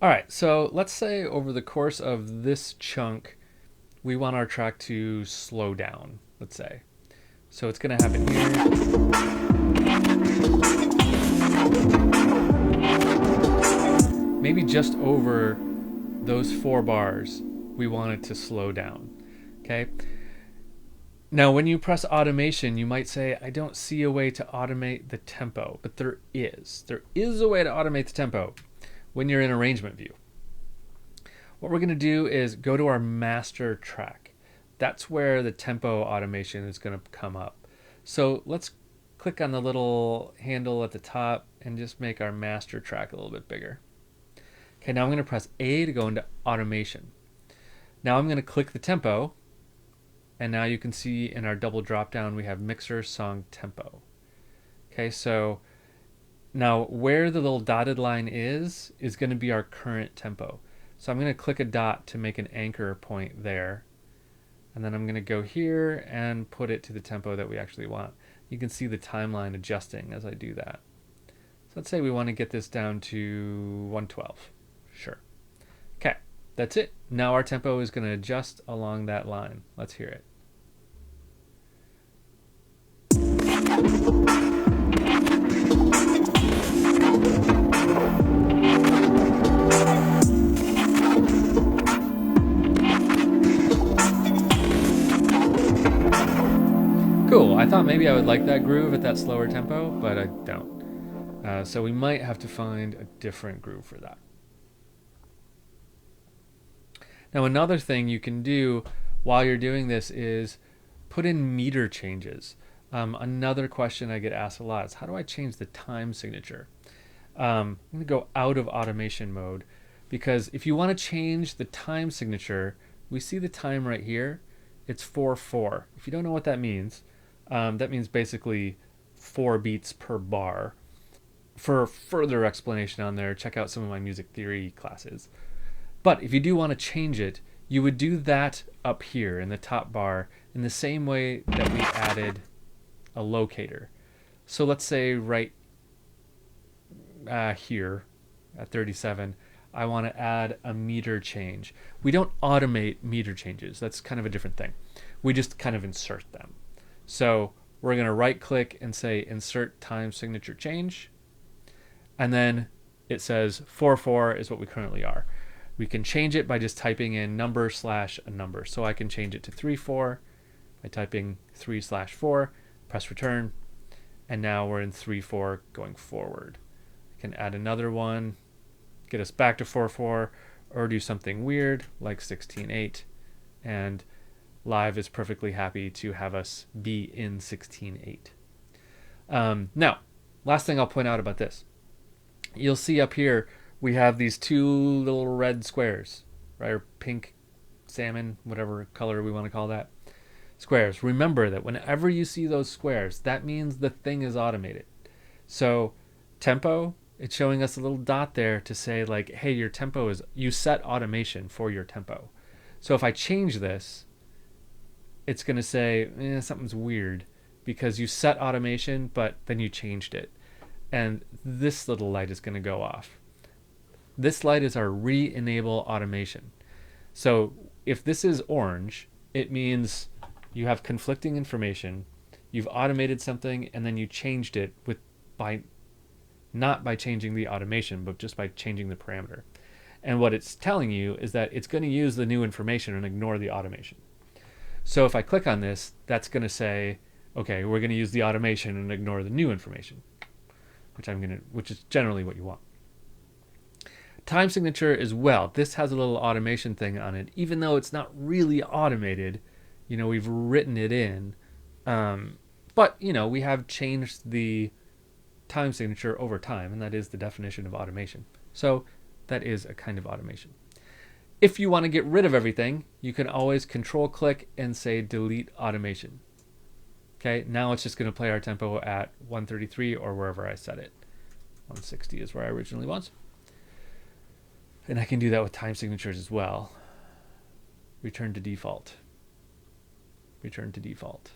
All right, so let's say over the course of this chunk, we want our track to slow down, let's say. So it's going to happen here. Maybe just over those 4 bars, we want it to slow down. Okay. Now, when you press automation, you might say, I don't see a way to automate the tempo, but there is. There is a way to automate the tempo when you're in arrangement view. What we're going to do is go to our master track. That's where the tempo automation is going to come up. So let's click on the little handle at the top and just make our master track a little bit bigger. Okay, now I'm going to press A to go into automation. Now I'm going to click the tempo, and now you can see in our double drop down we have mixer song tempo. Okay, so now where the little dotted line is going to be our current tempo. So I'm going to click a dot to make an anchor point there. And then I'm going to go here and put it to the tempo that we actually want. You can see the timeline adjusting as I do that. So let's say we want to get this down to 112. Sure. Okay, that's it. Now our tempo is going to adjust along that line. Let's hear it. Cool. I thought maybe I would like that groove at that slower tempo, but I don't. So we might have to find a different groove for that. Now, another thing you can do while you're doing this is put in meter changes. Another question I get asked a lot is, how do I change the time signature? I'm going to go out of automation mode, because if you want to change the time signature, we see the time right here. It's 4/4. If you don't know what that means basically 4 beats per bar. For further explanation on there, check out some of my music theory classes. But if you do want to change it, you would do that up here in the top bar in the same way that we added a locator. So let's say right here at 37, I want to add a meter change. We don't automate meter changes. That's kind of a different thing. We just kind of insert them. So we're going to right click and say insert time signature change. And then it says 4/4 is what we currently are. We can change it by just typing in number / a number. So I can change it to 3/4 by typing 3/4, press return, and now we're in 3/4 going forward. I can add another one, get us back to 4/4, or do something weird like 16/8, and Live is perfectly happy to have us be in 16/8. Now, last thing I'll point out about this. You'll see up here we have these 2 little red squares, right? Or pink, salmon, whatever color we want to call that. Squares. Remember that whenever you see those squares, that means the thing is automated. So tempo, it's showing us a little dot there to say like, hey, your tempo is, you set automation for your tempo. So if I change this, it's going to say something's weird because you set automation, but then you changed it. And this little light is going to go off. This light is our re-enable automation. So if this is orange, it means you have conflicting information, you've automated something, and then you changed it not by changing the automation, but just by changing the parameter. And what it's telling you is that it's going to use the new information and ignore the automation. So if I click on this, that's going to say, okay, we're going to use the automation and ignore the new information, which is generally what you want. Time signature as well. This has a little automation thing on it, even though it's not really automated. We've written it in, but we have changed the time signature over time, and that is the definition of automation. So that is a kind of automation. If you want to get rid of everything, you can always control click and say delete automation. Okay, now it's just going to play our tempo at 133 or wherever I set it. 160 is where I originally was. And I can do that with time signatures as well. Return to default. Return to default.